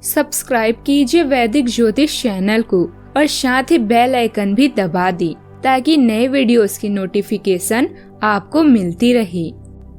Subscribe कीजिए वैदिक ज्योतिष चैनल को और साथ ही बेल आइकन भी दबा दी ताकि नए वीडियोस की नोटिफिकेशन आपको मिलती रहे।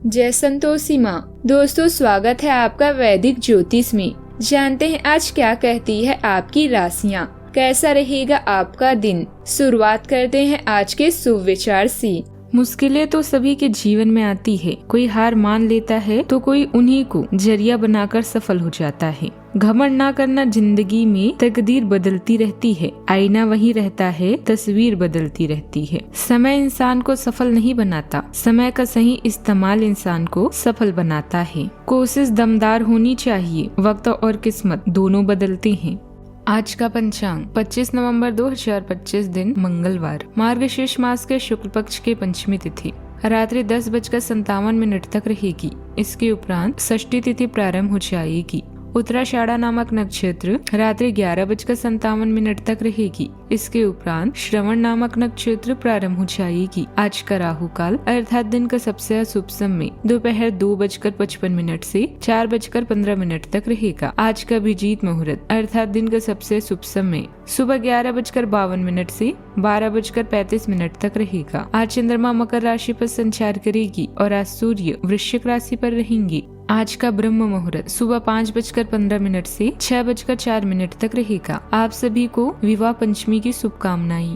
जय संतोषी माँ। दोस्तों, स्वागत है आपका वैदिक ज्योतिष में। जानते हैं आज क्या कहती है आपकी राशियाँ, कैसा रहेगा आपका दिन। शुरुआत करते हैं आज के शुभ विचार से। मुश्किलें तो सभी के जीवन में आती है। कोई हार मान लेता है तो कोई उन्हीं को जरिया बनाकर सफल हो जाता है। घमंड ना करना, जिंदगी में तकदीर बदलती रहती है। आईना वही रहता है, तस्वीर बदलती रहती है। समय इंसान को सफल नहीं बनाता, समय का सही इस्तेमाल इंसान को सफल बनाता है। कोशिश दमदार होनी चाहिए, वक्त और किस्मत दोनों बदलते हैं। आज का पंचांग 25 नवंबर 2025 दिन मंगलवार, मार्गशीर्ष मास के शुक्ल पक्ष के पंचमी तिथि रात्रि 10:57 तक रहेगी। इसके उपरांत षष्ठी तिथि प्रारंभ हो जाएगी। उत्तराषाढ़ा नामक नक्षत्र रात्रि 11:57 तक रहेगी। इसके उपरांत श्रवण नामक नक्षत्र प्रारंभ हो जाएगी। आज का राहु काल अर्थात दिन का सबसे अशुभ समय दोपहर 2:55 से 4:15 तक रहेगा। आज का अभिजीत मुहूर्त अर्थात दिन का सबसे शुभ समय सुबह 11:52 से 12:35 तक रहेगा। आज चंद्रमा मकर राशि पर संचार करेगी और आज सूर्य वृश्चिक राशि पर रहेंगे। आज का ब्रह्म मुहूर्त सुबह 5:15 से 6:04 तक रहेगा। आप सभी को विवाह पंचमी की शुभकामनाएं।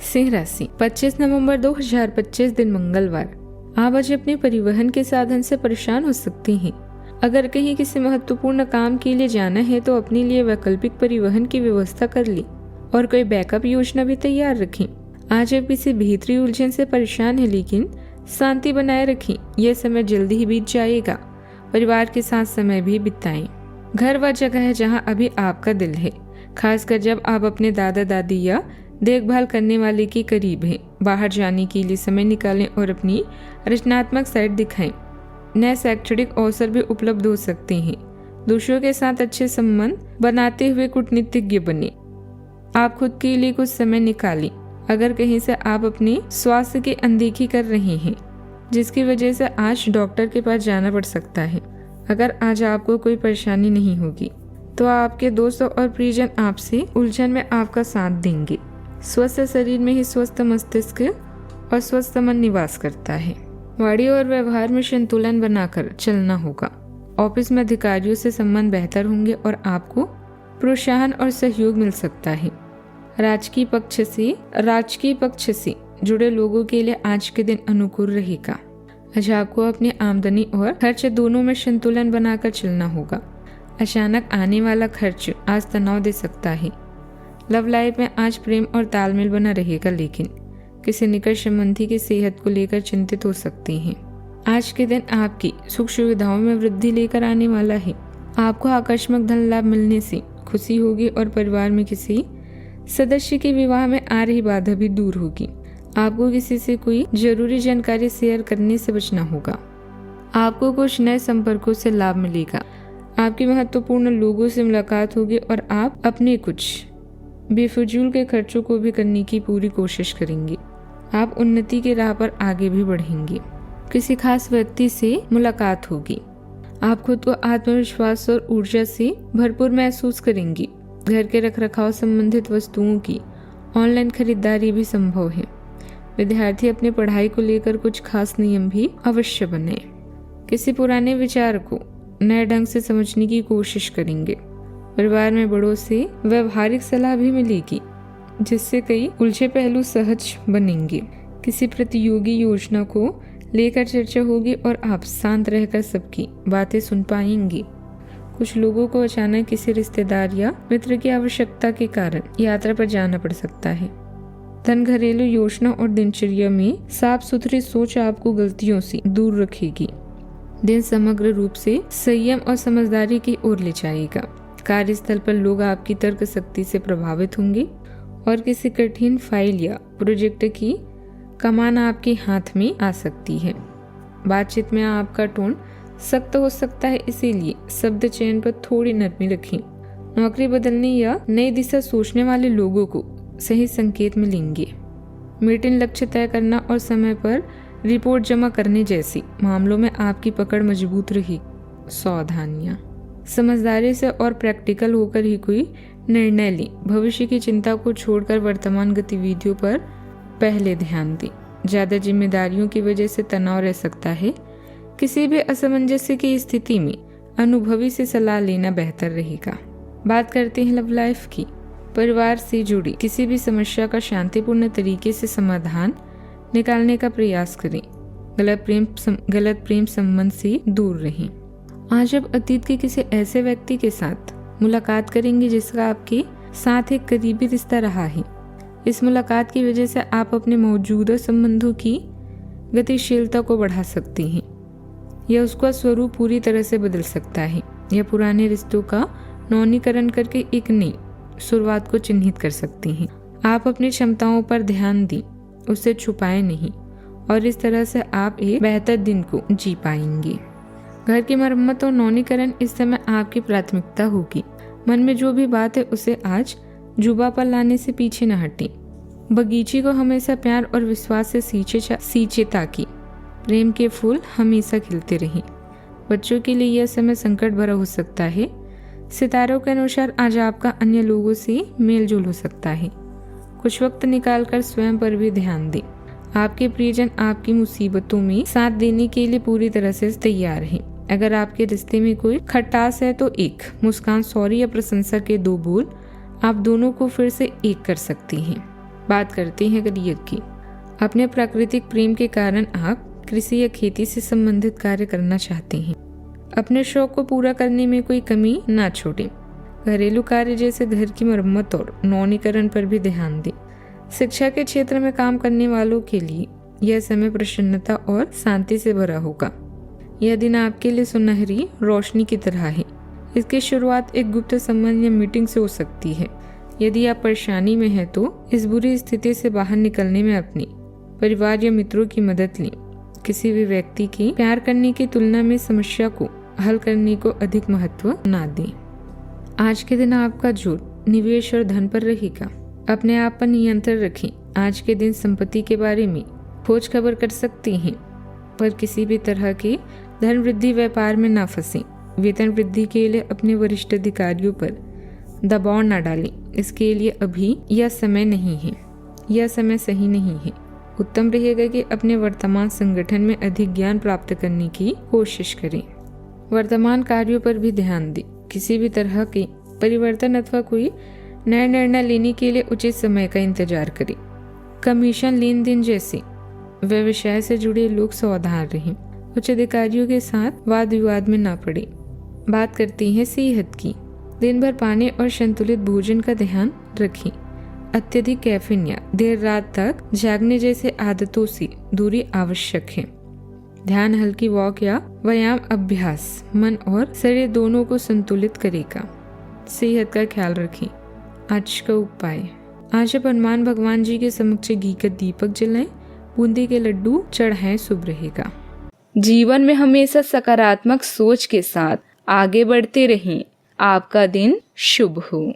सिंह राशि 25 नवंबर 2025 दिन मंगलवार। आप आज अपने परिवहन के साधन से परेशान हो सकते हैं। अगर कहीं किसी महत्वपूर्ण काम के लिए जाना है तो अपने लिए वैकल्पिक परिवहन की व्यवस्था कर ले और कोई बैकअप योजना भी तैयार रखें। आज आप किसी भीतरी उलझन से परेशान है, लेकिन शांति बनाए रखें। यह समय जल्दी ही बीत जाएगा। परिवार के साथ समय भी बिताएं। घर वह जगह है जहां अभी आपका दिल है, खासकर जब आप अपने दादा दादी या देखभाल करने वाले के करीब हैं। बाहर जाने के लिए समय निकालें और अपनी रचनात्मक साइड दिखाएं। नए शैक्षणिक अवसर भी उपलब्ध हो सकते हैं। दूसरों के साथ अच्छे संबंध बनाते हुए कूटनीतिज्ञ बने। आप खुद के लिए कुछ समय निकालें। अगर कहीं से आप अपने स्वास्थ्य की अनदेखी कर रहे हैं, जिसकी वजह से आज डॉक्टर के पास जाना पड़ सकता है। अगर आज आपको कोई परेशानी नहीं होगी तो आपके दोस्तों और परिजन आपसे उलझन में आपका साथ देंगे। स्वस्थ शरीर में ही स्वस्थ मस्तिष्क और स्वस्थ मन निवास करता है। वाणी और व्यवहार में संतुलन बनाकर चलना होगा। ऑफिस में अधिकारियों से संबंध बेहतर होंगे और आपको प्रोत्साहन और सहयोग मिल सकता है। राजकीय पक्ष से जुड़े लोगों के लिए आज के दिन अनुकूल रहेगा। आज आपको अपनी आमदनी और खर्च दोनों में संतुलन बनाकर चलना होगा। अचानक आने वाला खर्च आज तनाव दे सकता है। लव लाइफ में आज प्रेम और तालमेल बना रहेगा, लेकिन किसी निकट संबंधी की सेहत को लेकर चिंतित हो सकते हैं। आज के दिन आपकी सुख सुविधाओं में वृद्धि लेकर आने वाला है। आपको आकस्मिक धन लाभ मिलने से खुशी होगी और परिवार में किसी सदस्य के विवाह में आ रही बाधा भी दूर होगी। आपको किसी से कोई जरूरी जानकारी शेयर करने से बचना होगा। आपको कुछ नए संपर्कों से लाभ मिलेगा। आपकी महत्वपूर्ण लोगों से मुलाकात होगी और आप अपने कुछ बेफिजूल के खर्चों को भी करने की पूरी कोशिश करेंगे। आप उन्नति के राह पर आगे भी बढ़ेंगे। किसी खास व्यक्ति से मुलाकात होगी। आप खुद को आत्मविश्वास और ऊर्जा से भरपूर महसूस करेंगे। घर के रखरखाव संबंधित वस्तुओं की ऑनलाइन खरीदारी भी संभव है। विद्यार्थी अपनी पढ़ाई को लेकर कुछ खास नियम भी अवश्य बने। किसी पुराने विचार को नए ढंग से समझने की कोशिश करेंगे। परिवार में बड़ों से व्यवहारिक सलाह भी मिलेगी, जिससे कई उलझे पहलू सहज बनेंगे। किसी प्रतियोगी योजना को लेकर चर्चा होगी और आप शांत रहकर सबकी बातें सुन पाएंगे। कुछ लोगों को अचानक किसी रिश्तेदार या मित्र की आवश्यकता के कारण यात्रा पर जाना पड़ सकता है। धन, घरेलू योजना और दिनचर्या में साफ सुथरी सोच आपको गलतियों से दूर रखेगी। दिन समग्र रूप से संयम और समझदारी की ओर ले जाएगा। कार्यस्थल पर लोग आपकी तर्क शक्ति से प्रभावित होंगे और किसी कठिन फाइल या प्रोजेक्ट की कमान आपके हाथ में आ सकती है। बातचीत में आपका टोन सख्त हो सकता है, इसीलिए शब्द चयन पर थोड़ी नरमी रखें। नौकरी बदलने या नई दिशा सोचने वाले लोगों को सही संकेत मिलेंगे। मीटिंग, लक्ष्य तय करना और समय पर रिपोर्ट जमा करने जैसी मामलों में आपकी पकड़ मजबूत रही। सावधानियां। समझदारी से और प्रैक्टिकल होकर ही कोई निर्णय लें। भविष्य की चिंता को छोड़कर वर्तमान गतिविधियों पर पहले ध्यान दें। ज़्यादा जिम्मेदारियों की वजह से तनाव रह सकता है। किसी भी असमंजस्य की स्थिति में अनुभवी से सलाह लेना बेहतर रहेगा। बात करते हैं लव लाइफ की। परिवार से जुड़ी किसी भी समस्या का शांतिपूर्ण तरीके से समाधान निकालने का प्रयास करें। गलत प्रेम संबंध से दूर रहें। आज आप अतीत के किसी ऐसे व्यक्ति के साथ मुलाकात करेंगे जिसका आपके साथ एक करीबी रिश्ता रहा है। इस मुलाकात की वजह से आप अपने मौजूदा संबंधों की गतिशीलता को बढ़ा सकती हैं। यह उसका स्वरूप पूरी तरह से बदल सकता है। यह पुराने रिश्तों का नवीनीकरण करके एक नई शुरुआत को चिन्हित कर सकती हैं। आप अपनी क्षमताओं पर ध्यान दें, उसे छुपाएं नहीं, और इस तरह से आप एक बेहतर दिन को जी पाएंगे। घर की मरम्मत और नवीनीकरण इस समय आपकी प्राथमिकता होगी। मन में जो भी बात है उसे आज जुबा पर लाने से पीछे न हटें। बगीचे को हमेशा प्यार और विश्वास से सींचे ताकि प्रेम के फूल हमेशा खिलते रहें। बच्चों के लिए यह समय संकट भरा हो सकता है। सितारों के अनुसार आज आपका अन्य लोगों से मेल जोल हो सकता है। कुछ वक्त निकालकर स्वयं पर भी ध्यान दें। आपके प्रियजन आपकी मुसीबतों में साथ देने के लिए पूरी तरह से तैयार हैं। अगर आपके रिश्ते में कोई खटास है तो एक मुस्कान, सॉरी या प्रशंसा के 2 बोल आप दोनों को फिर से एक कर सकती हैं। बात करते हैं करियर की। अपने प्राकृतिक प्रेम के कारण आप कृषि या खेती से संबंधित कार्य करना चाहते हैं। अपने शौक को पूरा करने में कोई कमी ना छोड़ें। घरेलू कार्य जैसे घर की मरम्मत और नवीनीकरण पर भी ध्यान दें। शिक्षा के क्षेत्र में काम करने वालों के लिए यह समय प्रसन्नता और शांति से भरा होगा। यह दिन आपके लिए सुनहरी रोशनी की तरह है। इसकी शुरुआत एक गुप्त संबंध या मीटिंग से हो सकती है। यदि आप परेशानी में हैं तो इस बुरी स्थिति से बाहर निकलने में अपने परिवार या मित्रों की मदद लें। किसी भी व्यक्ति की प्यार करने की तुलना में समस्या को हल करने को अधिक महत्व ना दें। आज के दिन आपका जोर निवेश और धन पर रहेगा। अपने आप पर नियंत्रण रखें। आज के दिन संपत्ति के बारे में खोज खबर कर सकते हैं, पर किसी भी तरह के धन वृद्धि व्यापार में ना फंसें। वेतन वृद्धि के लिए अपने वरिष्ठ अधिकारियों पर दबाव न डालें। इसके लिए अभी यह समय नहीं है, यह समय सही नहीं है। उत्तम रहेगा कि अपने वर्तमान संगठन में अधिक ज्ञान प्राप्त करने की कोशिश करें। वर्तमान कार्यों पर भी ध्यान दें। किसी भी तरह के परिवर्तन अथवा कोई नया निर्णय लेने के लिए उचित समय का इंतजार करें। कमीशन लेन देन जैसे व्यवसाय से जुड़े लोग सावधान रहें। उच्च अधिकारियों के साथ वाद विवाद में ना पड़े। बात करते हैं सेहत की। दिन भर पानी और संतुलित भोजन का ध्यान रखें। अत्यधिक कैफीन या देर रात तक जागने जैसे आदतों से दूरी आवश्यक है। ध्यान, हल्की वॉक या व्यायाम अभ्यास मन और शरीर दोनों को संतुलित करेगा। सेहत का ख्याल रखें। आज का उपाय, आज आप हनुमान भगवान जी के समक्ष घी का दीपक जलाएं, बूंदी के लड्डू चढ़ाएं, शुभ रहेगा। जीवन में हमेशा सकारात्मक सोच के साथ आगे बढ़ते रहें। आपका दिन शुभ हो।